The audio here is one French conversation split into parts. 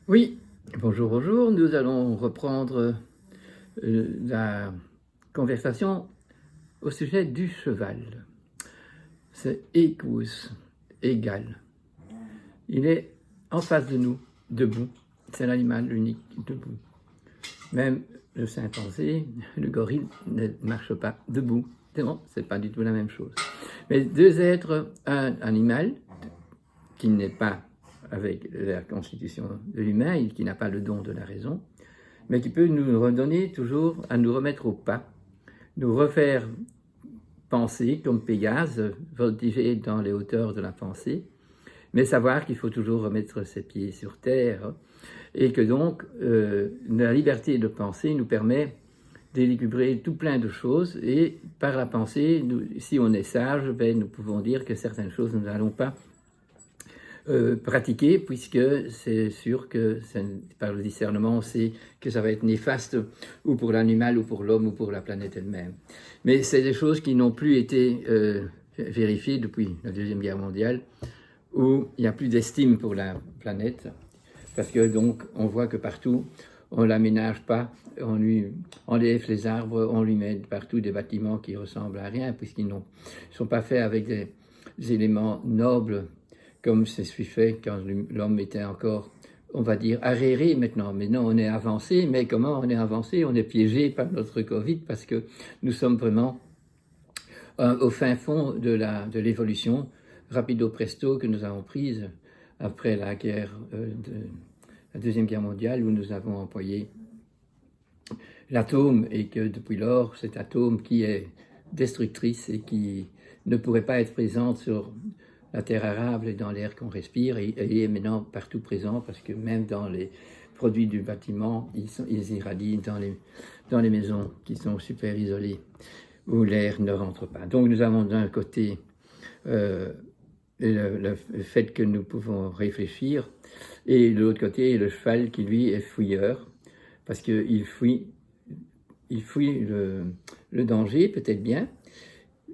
Oui, bonjour, bonjour. Nous allons reprendre la conversation au sujet du cheval. C'est equus, égal. Il est en face de nous, debout. C'est l'animal unique debout. Même le chimpanzé, le gorille ne marche pas debout. C'est bon, c'est pas du tout la même chose. Mais deux êtres, un animal qui n'est pas avec la constitution de l'humain et qui n'a pas le don de la raison, mais qui peut nous redonner toujours à nous remettre au pas, nous refaire penser comme Pégase, voltiger dans les hauteurs de la pensée, mais savoir qu'il faut toujours remettre ses pieds sur terre et que donc la liberté de penser nous permet d'élucubrer tout plein de choses et par la pensée, si on est sage, nous pouvons dire que certaines choses nous n'allons pas pratiquer, puisque c'est sûr que par le discernement, on sait que ça va être néfaste ou pour l'animal, ou pour l'homme, ou pour la planète elle-même. Mais c'est des choses qui n'ont plus été vérifiées depuis la Deuxième Guerre mondiale, où il n'y a plus d'estime pour la planète, parce que donc on voit que partout, on ne l'aménage pas, on enlève les arbres, on lui met partout des bâtiments qui ressemblent à rien, puisqu'ils ne sont pas faits avec des éléments nobles, comme c'est ce qui fait quand l'homme était encore, on va dire, arriéré maintenant. Maintenant, on est avancé, mais comment on est avancé? On est piégé par notre Covid parce que nous sommes vraiment au fin fond de l'évolution rapido presto que nous avons prise après la guerre, la Deuxième Guerre mondiale, où nous avons employé l'atome et que depuis lors, cet atome qui est destructrice et qui ne pourrait pas être présente sur la terre arable et dans l'air qu'on respire, et est maintenant partout présent, parce que même dans les produits du bâtiment, ils irradient dans les maisons qui sont super isolées, où l'air ne rentre pas. Donc nous avons d'un côté le fait que nous pouvons réfléchir, et de l'autre côté le cheval qui lui est fouilleur, parce qu'il fuit le danger, peut-être bien,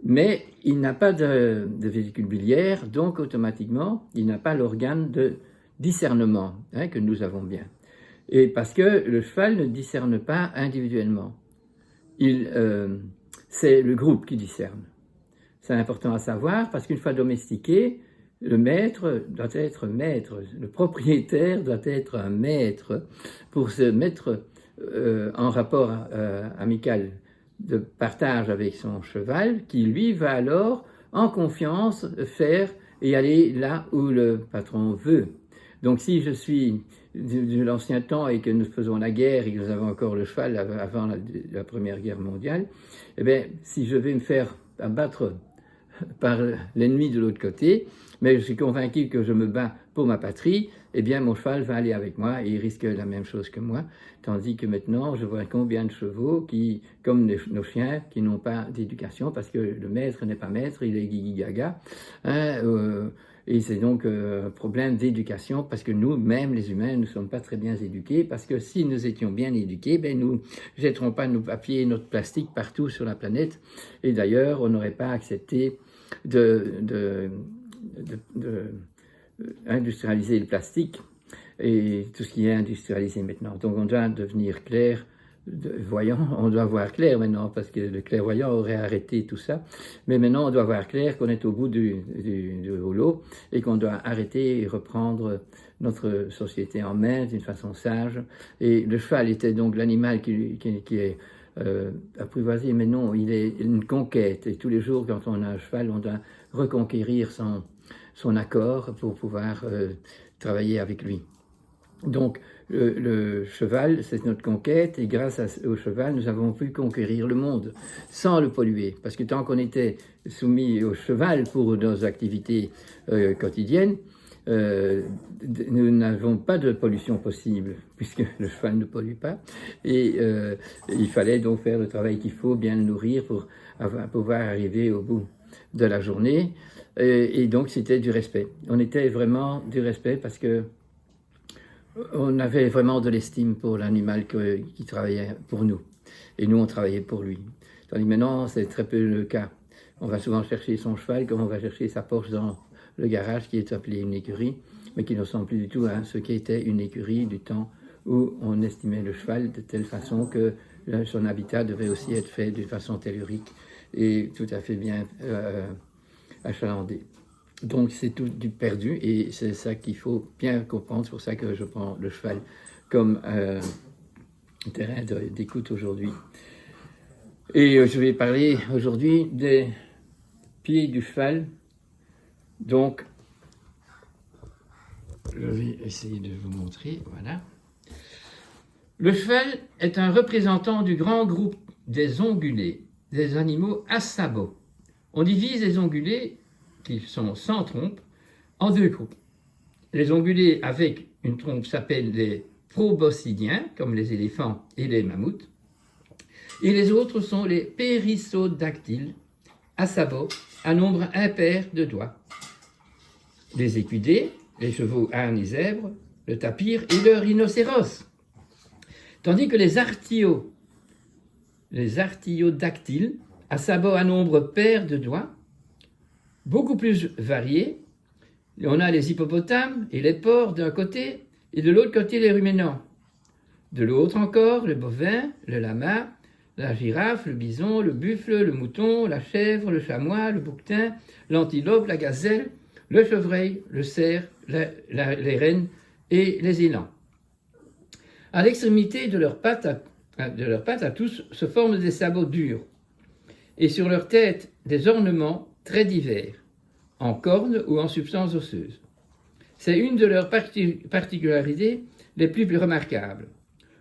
mais il n'a pas de vésicule biliaire, donc automatiquement, il n'a pas l'organe de discernement que nous avons bien. Et parce que le cheval ne discerne pas individuellement. C'est le groupe qui discerne. C'est important à savoir parce qu'une fois domestiqué, le maître doit être maître, le propriétaire doit être un maître pour se mettre en rapport amical de partage avec son cheval, qui lui va alors en confiance faire et aller là où le patron veut. Donc si je suis de l'ancien temps et que nous faisons la guerre et que nous avons encore le cheval avant la Première Guerre mondiale, eh bien si je vais me faire abattre par l'ennemi de l'autre côté, mais je suis convaincu que je me bats pour ma patrie, eh bien mon cheval va aller avec moi et il risque la même chose que moi, tandis que maintenant je vois combien de chevaux qui, comme nos chiens, qui n'ont pas d'éducation, parce que le maître n'est pas maître, il est guigui-gaga, et c'est donc un problème d'éducation, parce que nous, même les humains, ne sommes pas très bien éduqués, parce que si nous étions bien éduqués, ben nous ne jetterons pas nos papiers, notre plastique partout sur la planète, et d'ailleurs on n'aurait pas accepté industrialiser le plastique et tout ce qui est industrialisé maintenant. Donc on doit devenir clair, voyant, on doit voir clair maintenant, parce que le clairvoyant aurait arrêté tout ça, mais maintenant on doit voir clair qu'on est au bout du rouleau et qu'on doit arrêter et reprendre notre société en main d'une façon sage. Et le cheval était donc l'animal qui est apprivoisé, mais non, il est une conquête. Et tous les jours, quand on a un cheval, on doit reconquérir son accord pour pouvoir travailler avec lui. Donc, le cheval, c'est notre conquête, et grâce au cheval, nous avons pu conquérir le monde sans le polluer. Parce que tant qu'on était soumis au cheval pour nos activités quotidiennes, nous n'avons pas de pollution possible, puisque le cheval ne pollue pas, et il fallait donc faire le travail qu'il faut, bien le nourrir pour pouvoir arriver au bout de la journée, et donc c'était du respect. On était vraiment du respect parce que on avait vraiment de l'estime pour l'animal qui travaillait pour nous, et nous on travaillait pour lui. Tandis que maintenant c'est très peu le cas. On va souvent chercher son cheval comme on va chercher sa Porsche dans le garage qui est appelé une écurie, mais qui ne ressemble plus du tout à ce qu'était une écurie du temps où on estimait le cheval de telle façon que son habitat devait aussi être fait d'une façon tellurique et tout à fait bien achalandé. Donc c'est tout du perdu et c'est ça qu'il faut bien comprendre. C'est pour ça que je prends le cheval comme terrain d'écoute aujourd'hui. Et je vais parler aujourd'hui des pieds du cheval. Donc, je vais essayer de vous montrer. Voilà. Le cheval est un représentant du grand groupe des ongulés, des animaux à sabots. On divise les ongulés, qui sont sans trompe, en deux groupes. Les ongulés avec une trompe s'appellent les proboscidiens, comme les éléphants et les mammouths. Et les autres sont les périssodactyles, à sabots, à nombre impair de doigts. Les équidés, les chevaux ânes et zèbres, le tapir et le rhinocéros. Tandis que les artiodactyles, à sabots à nombre pair de doigts, beaucoup plus variés, on a les hippopotames et les porcs d'un côté, et de l'autre côté les ruminants. De l'autre encore, le bovin, le lama, la girafe, le bison, le buffle, le mouton, la chèvre, le chamois, le bouquetin, l'antilope, la gazelle, le chevreuil, le cerf, les rennes et les élans. À l'extrémité de leurs pattes à tous se forment des sabots durs, et sur leur tête des ornements très divers, en cornes ou en substance osseuse. C'est une de leurs particularités les plus remarquables,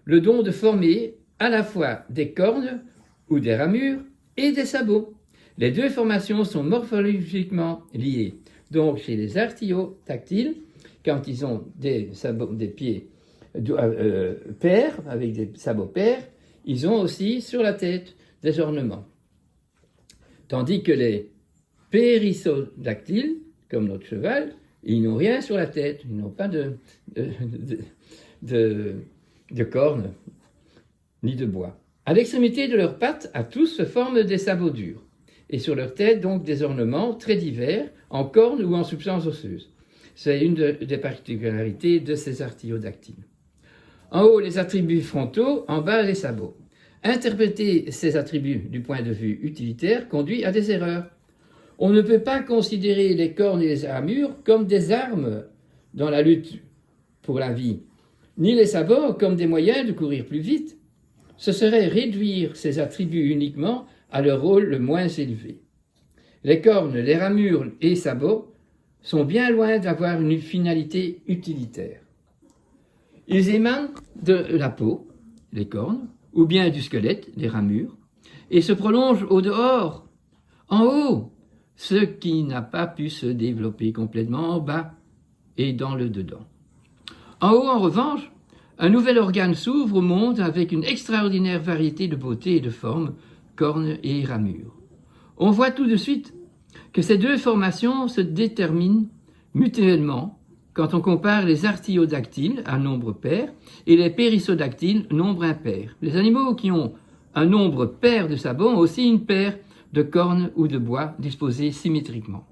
le don de former à la fois des cornes ou des ramures et des sabots. Les deux formations sont morphologiquement liées. Donc chez les artiodactyles, quand ils ont des pieds pairs, avec des sabots pairs, ils ont aussi sur la tête des ornements. Tandis que les périssodactyles, comme notre cheval, ils n'ont rien sur la tête, ils n'ont pas de cornes ni de bois. À l'extrémité de leurs pattes, à tous se forment des sabots durs, et sur leur tête donc des ornements très divers, en cornes ou en substance osseuse. C'est une des particularités de ces artiodactyles. En haut, les attributs frontaux, en bas, les sabots. Interpréter ces attributs du point de vue utilitaire conduit à des erreurs. On ne peut pas considérer les cornes et les ramures comme des armes dans la lutte pour la vie, ni les sabots comme des moyens de courir plus vite. Ce serait réduire ces attributs uniquement à leur rôle le moins élevé. Les cornes, les ramures et sabots sont bien loin d'avoir une finalité utilitaire. Ils émanent de la peau, les cornes, ou bien du squelette, les ramures, et se prolongent au dehors, en haut, ce qui n'a pas pu se développer complètement en bas et dans le dedans. En haut, en revanche, un nouvel organe s'ouvre au monde avec une extraordinaire variété de beauté et de formes, cornes et ramures. On voit tout de suite que ces deux formations se déterminent mutuellement quand on compare les artiodactyles à nombre pair et les périssodactyles nombre impair. Les animaux qui ont un nombre pair de sabots ont aussi une paire de cornes ou de bois disposées symétriquement.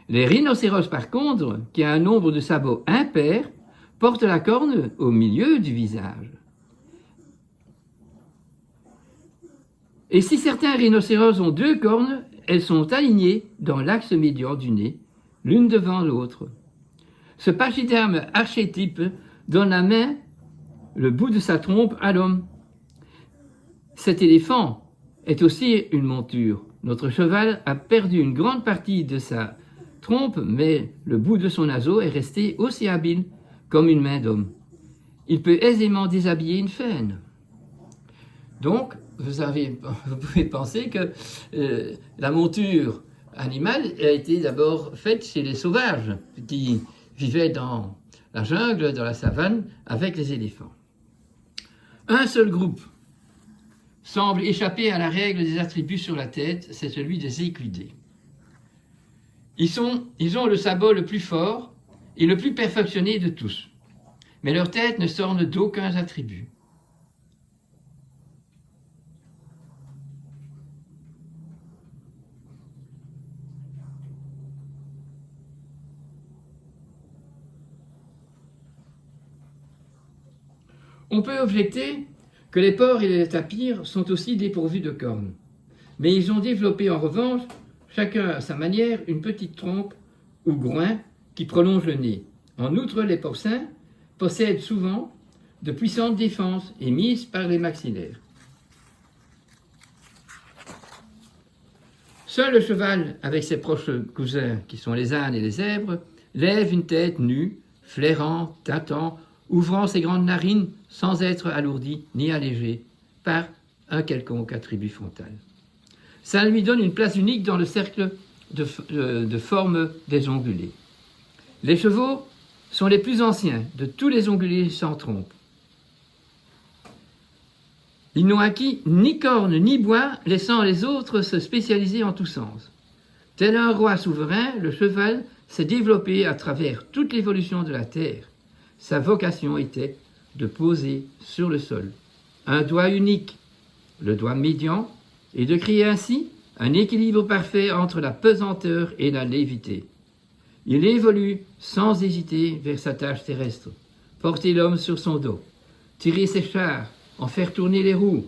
Les rhinocéros, par contre, qui a un nombre de sabots impair, portent la corne au milieu du visage. Et si certains rhinocéros ont deux cornes, elles sont alignées dans l'axe médian du nez, l'une devant l'autre. Ce pachyderme archétype donne la main, le bout de sa trompe, à l'homme. Cet éléphant est aussi une monture. Notre cheval a perdu une grande partie de sa trompe, mais le bout de son naseau est resté aussi habile comme une main d'homme. Il peut aisément déshabiller une faine. Donc, vous pouvez penser que la monture animale a été d'abord faite chez les sauvages qui vivaient dans la jungle, dans la savane, avec les éléphants. Un seul groupe semble échapper à la règle des attributs sur la tête, c'est celui des équidés. Ils ont le sabot le plus fort et le plus perfectionné de tous, mais leur tête ne s'orne d'aucun attribut. On peut objecter que les porcs et les tapirs sont aussi dépourvus de cornes. Mais ils ont développé en revanche, chacun à sa manière, une petite trompe ou groin qui prolonge le nez. En outre, les porcins possèdent souvent de puissantes défenses émises par les maxillaires. Seul le cheval, avec ses proches cousins, qui sont les ânes et les zèbres, lève une tête nue, flairant, tâtant, ouvrant ses grandes narines sans être alourdi ni allégé par un quelconque attribut frontal. Ça lui donne une place unique dans le cercle de forme des ongulés. Les chevaux sont les plus anciens de tous les ongulés sans trompe. Ils n'ont acquis ni cornes ni bois, laissant les autres se spécialiser en tous sens. Tel un roi souverain, le cheval s'est développé à travers toute l'évolution de la terre. Sa vocation était de poser sur le sol un doigt unique, le doigt médian, et de créer ainsi un équilibre parfait entre la pesanteur et la lévité. Il évolue sans hésiter vers sa tâche terrestre, porter l'homme sur son dos, tirer ses chars, en faire tourner les roues.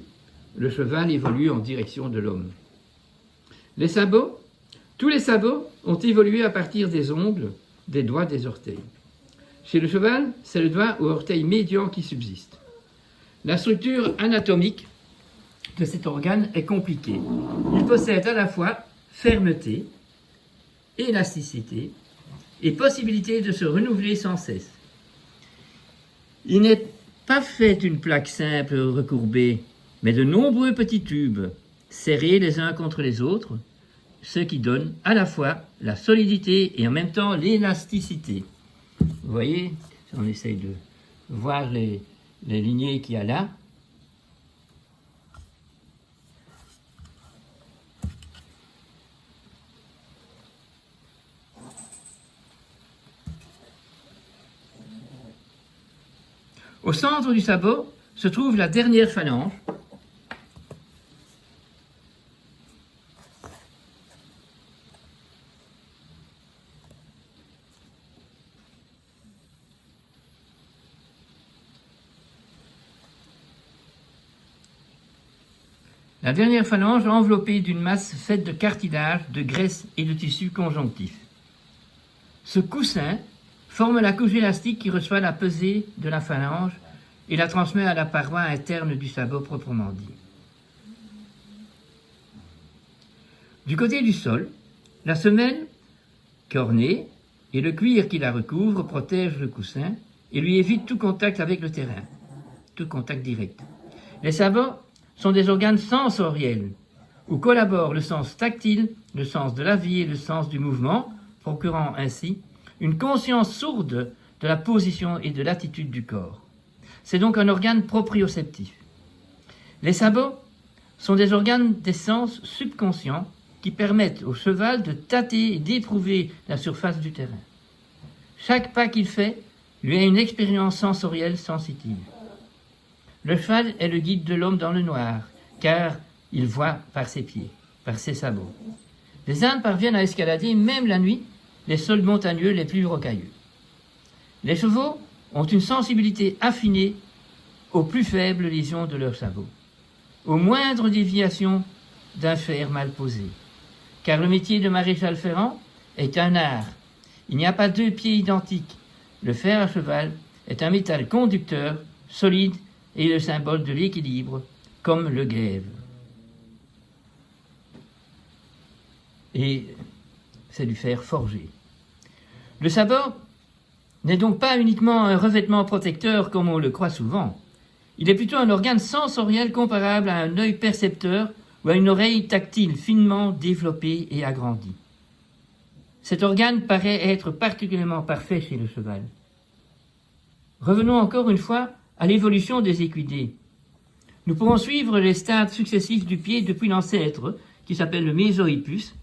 Le cheval évolue en direction de l'homme. Les sabots, tous les sabots ont évolué à partir des ongles, des doigts, des orteils. Chez le cheval, c'est le doigt ou orteil médian qui subsiste. La structure anatomique de cet organe est compliquée. Il possède à la fois fermeté, élasticité et possibilité de se renouveler sans cesse. Il n'est pas fait d'une plaque simple recourbée, mais de nombreux petits tubes, serrés les uns contre les autres, ce qui donne à la fois la solidité et en même temps l'élasticité. Vous voyez, on essaye de voir les lignées qu'il y a là. Au centre du sabot se trouve la dernière phalange, enveloppée d'une masse faite de cartilage, de graisse et de tissu conjonctif. Ce coussin forme la couche élastique qui reçoit la pesée de la phalange et la transmet à la paroi interne du sabot proprement dit. Du côté du sol, la semelle, cornée, et le cuir qui la recouvre protègent le coussin et lui évite tout contact avec le terrain, tout contact direct. Les sabots sont des organes sensoriels, où collaborent le sens tactile, le sens de la vie et le sens du mouvement, procurant ainsi une conscience sourde de la position et de l'attitude du corps. C'est donc un organe proprioceptif. Les sabots sont des organes des sens subconscients qui permettent au cheval de tâter et d'éprouver la surface du terrain. Chaque pas qu'il fait lui a une expérience sensorielle sensitive. Le cheval est le guide de l'homme dans le noir, car il voit par ses pieds, par ses sabots. Les ânes parviennent à escalader, même la nuit, les sols montagneux les plus rocailleux. Les chevaux ont une sensibilité affinée aux plus faibles lésions de leurs sabots, aux moindres déviations d'un fer mal posé. Car le métier de maréchal ferrant est un art. Il n'y a pas deux pieds identiques. Le fer à cheval est un métal conducteur, solide et le symbole de l'équilibre, comme le glaive. Et c'est du fer forgé. Le sabot n'est donc pas uniquement un revêtement protecteur comme on le croit souvent. Il est plutôt un organe sensoriel comparable à un œil percepteur ou à une oreille tactile finement développée et agrandie. Cet organe paraît être particulièrement parfait chez le cheval. Revenons encore une fois à l'évolution des équidés. Nous pourrons suivre les stades successifs du pied depuis l'ancêtre, qui s'appelle le mésohippus.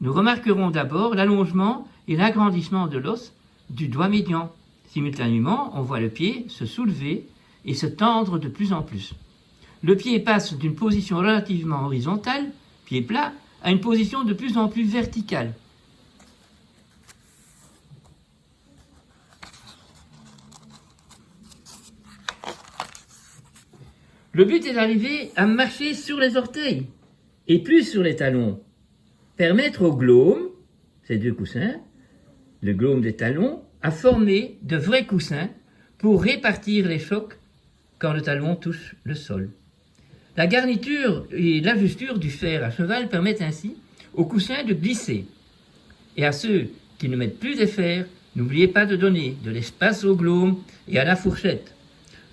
Nous remarquerons d'abord l'allongement et l'agrandissement de l'os du doigt médian. Simultanément, on voit le pied se soulever et se tendre de plus en plus. Le pied passe d'une position relativement horizontale, pied plat, à une position de plus en plus verticale. Le but est d'arriver à marcher sur les orteils et plus sur les talons. Permettre au glome, ces deux coussins, le glome des talons, à former de vrais coussins pour répartir les chocs quand le talon touche le sol. La garniture et l'ajusture du fer à cheval permettent ainsi aux coussins de glisser. Et à ceux qui ne mettent plus de fer, n'oubliez pas de donner de l'espace au glome et à la fourchette.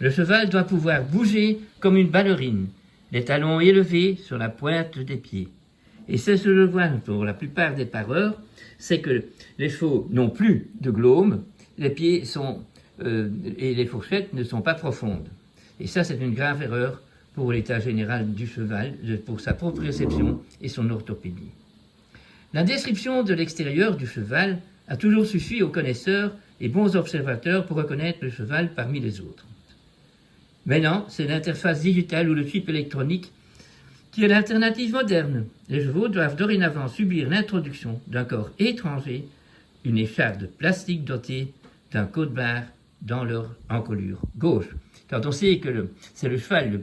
Le cheval doit pouvoir bouger comme une ballerine, les talons élevés sur la pointe des pieds. Et c'est ce que je vois pour la plupart des pareurs, c'est que les chevaux n'ont plus de glome, les pieds et les fourchettes ne sont pas profondes. Et ça, c'est une grave erreur pour l'état général du cheval, pour sa proprioception et son orthopédie. La description de l'extérieur du cheval a toujours suffi aux connaisseurs et bons observateurs pour reconnaître le cheval parmi les autres. Maintenant, c'est l'interface digitale ou le chip électronique qui est l'alternative moderne. Les chevaux doivent dorénavant subir l'introduction d'un corps étranger, une écharpe de plastique dotée d'un code-barre dans leur encolure gauche. Quand on sait que c'est le cheval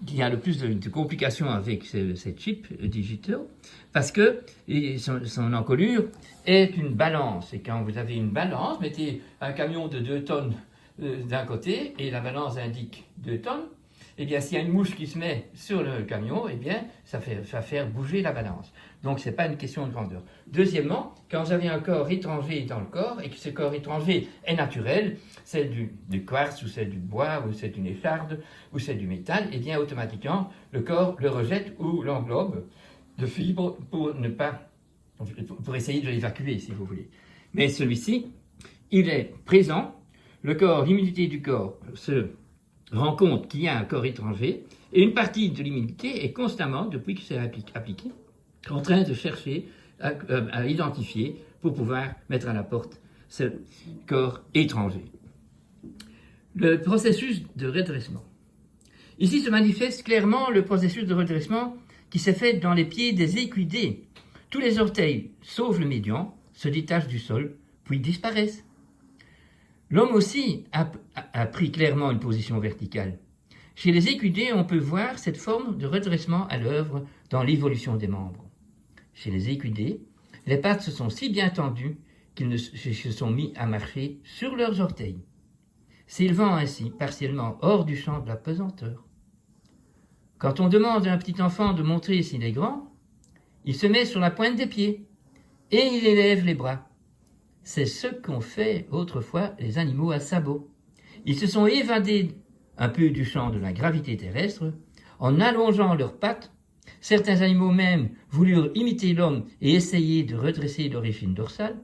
qui a le plus de complications avec ces chips digitaux, parce que son encolure est une balance. Et quand vous avez une balance, mettez un camion de 2 tonnes d'un côté et la balance indique 2 tonnes, eh bien, s'il y a une mouche qui se met sur le camion, eh bien, ça va faire bouger la balance. Donc, ce n'est pas une question de grandeur. Deuxièmement, quand vous avez un corps étranger dans le corps, et que ce corps étranger est naturel, c'est du quartz, ou c'est du bois, ou c'est une écharde, ou c'est du métal, eh bien, automatiquement, le corps le rejette ou l'englobe de fibres pour essayer de l'évacuer, si vous voulez. Mais celui-ci, il est présent, l'immunité du corps se rend compte qu'il y a un corps étranger, et une partie de l'immunité est constamment, depuis que c'est appliqué, en train de chercher à identifier pour pouvoir mettre à la porte ce corps étranger. Le processus de redressement. Ici se manifeste clairement le processus de redressement qui s'est fait dans les pieds des équidés. Tous les orteils, sauf le médian, se détachent du sol, puis disparaissent. L'homme aussi a pris clairement une position verticale. Chez les équidés, on peut voir cette forme de redressement à l'œuvre dans l'évolution des membres. Chez les équidés, les pattes se sont si bien tendues qu'ils se sont mis à marcher sur leurs orteils, s'élevant ainsi partiellement hors du champ de la pesanteur. Quand on demande à un petit enfant de montrer s'il est grand, il se met sur la pointe des pieds et il élève les bras. C'est ce qu'ont fait autrefois les animaux à sabots. Ils se sont évadés un peu du champ de la gravité terrestre en allongeant leurs pattes. Certains animaux même voulurent imiter l'homme et essayer de redresser l'origine dorsale,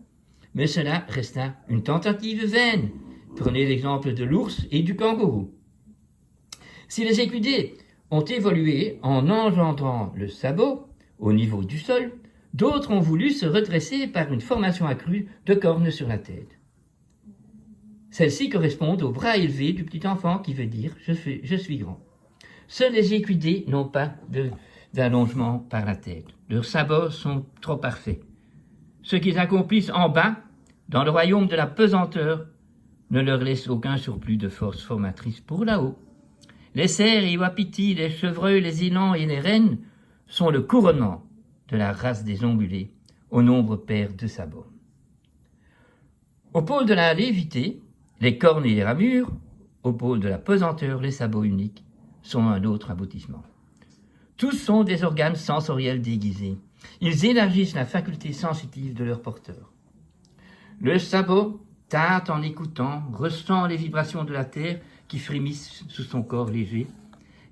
mais cela resta une tentative vaine. Prenez l'exemple de l'ours et du kangourou. Si les équidés ont évolué en engendrant le sabot au niveau du sol, d'autres ont voulu se redresser par une formation accrue de cornes sur la tête. Celles-ci correspondent au bras élevé du petit enfant qui veut dire « je suis grand ». Seuls les équidés n'ont pas d'allongement par la tête. Leurs sabots sont trop parfaits. Ce qu'ils accomplissent en bas, dans le royaume de la pesanteur, ne leur laisse aucun surplus de force formatrice pour là-haut. Les cerfs et wapitis, les chevreuils, les élans et les rennes sont le couronnement de la race des ongulés, au nombre pair de sabots. Au pôle de la lévité, les cornes et les ramures, au pôle de la pesanteur, les sabots uniques, sont un autre aboutissement. Tous sont des organes sensoriels déguisés. Ils élargissent la faculté sensitive de leur porteur. Le sabot tâte en écoutant, ressent les vibrations de la terre qui frémissent sous son corps léger,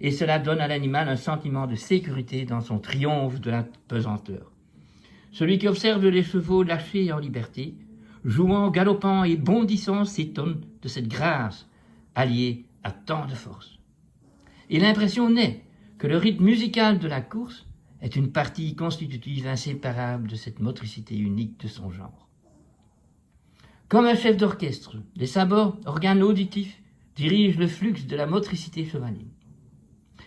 et cela donne à l'animal un sentiment de sécurité dans son triomphe de la pesanteur. Celui qui observe les chevaux lâchés en liberté, jouant, galopant et bondissant, s'étonne de cette grâce alliée à tant de force. Et l'impression naît que le rythme musical de la course est une partie constitutive inséparable de cette motricité unique de son genre. Comme un chef d'orchestre, les sabots, organes auditifs, dirigent le flux de la motricité chevaline.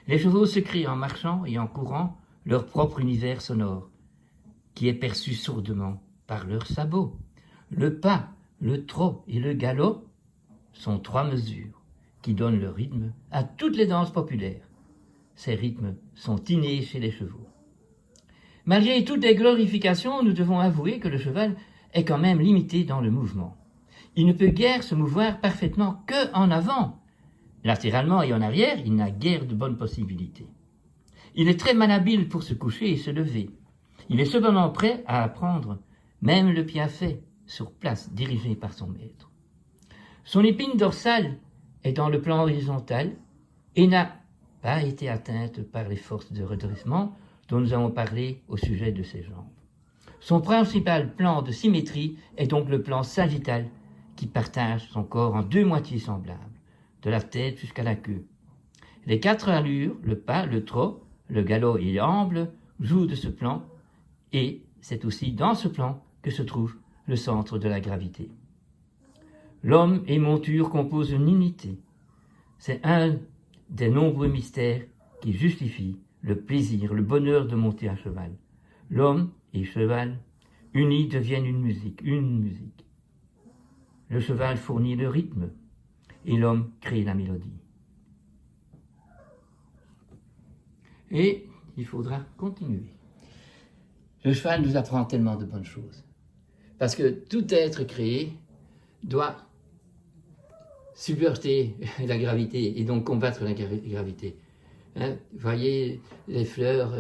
Les chevaux se créent en marchant et en courant leur propre univers sonore, qui est perçu sourdement par leurs sabots. Le pas, le trot et le galop sont 3 mesures, qui donne le rythme à toutes les danses populaires. Ces rythmes sont innés chez les chevaux. Malgré toutes les glorifications, nous devons avouer que le cheval est quand même limité dans le mouvement. Il ne peut guère se mouvoir parfaitement que en avant. Latéralement et en arrière, il n'a guère de bonnes possibilités. Il est très malhabile pour se coucher et se lever. Il est cependant prêt à apprendre même le piaffait sur place, dirigé par son maître. Son épine dorsale est dans le plan horizontal et n'a pas été atteinte par les forces de redressement dont nous avons parlé au sujet de ses jambes. Son principal plan de symétrie est donc le plan sagittal qui partage son corps en deux moitiés semblables, de la tête jusqu'à la queue. Les quatre allures, le pas, le trot, le galop et l'amble jouent de ce plan et c'est aussi dans ce plan que se trouve le centre de la gravité. L'homme et monture composent une unité. C'est un des nombreux mystères qui justifient le plaisir, le bonheur de monter à cheval. L'homme et cheval, unis, deviennent une musique. Le cheval fournit le rythme et l'homme crée la mélodie. Et il faudra continuer. Le cheval nous apprend tellement de bonnes choses. Parce que tout être créé doit subverter la gravité et donc combattre la gravité. Hein, vous voyez les fleurs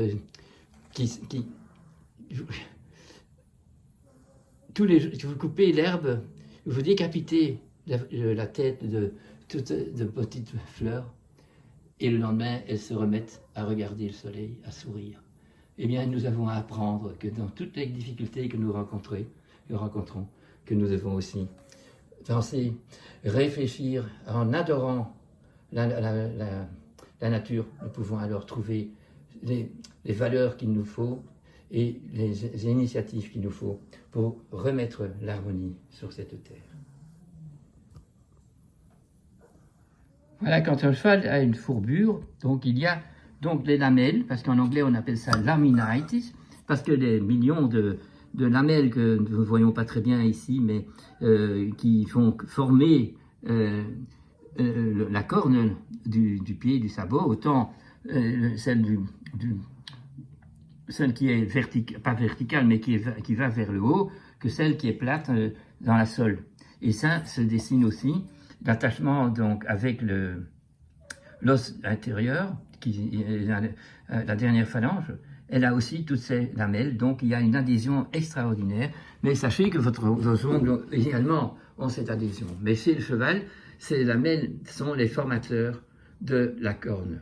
vous coupez l'herbe, vous décapitez la tête de toutes de petites fleurs et le lendemain elles se remettent à regarder le soleil, à sourire. Eh bien nous avons à apprendre que dans toutes les difficultés que nous rencontrons, que nous devons aussi penser, réfléchir en adorant la nature. Nous pouvons alors trouver les valeurs qu'il nous faut et les initiatives qu'il nous faut pour remettre l'harmonie sur cette terre. Voilà, quand un cheval a une fourbure, donc il y a donc les lamelles, parce qu'en anglais on appelle ça laminitis, parce que les millions de lamelles que nous ne voyons pas très bien ici, mais qui font former la corne du pied, du sabot, autant celle qui est pas verticale, mais qui va vers le haut, que celle qui est plate dans la sole. Et ça se dessine aussi l'attachement donc avec l'os intérieur, qui est la dernière phalange. Elle a aussi toutes ces lamelles, donc il y a une adhésion extraordinaire. Mais sachez que vos ongles également ont cette adhésion. Mais chez le cheval, ces lamelles sont les formateurs de la corne.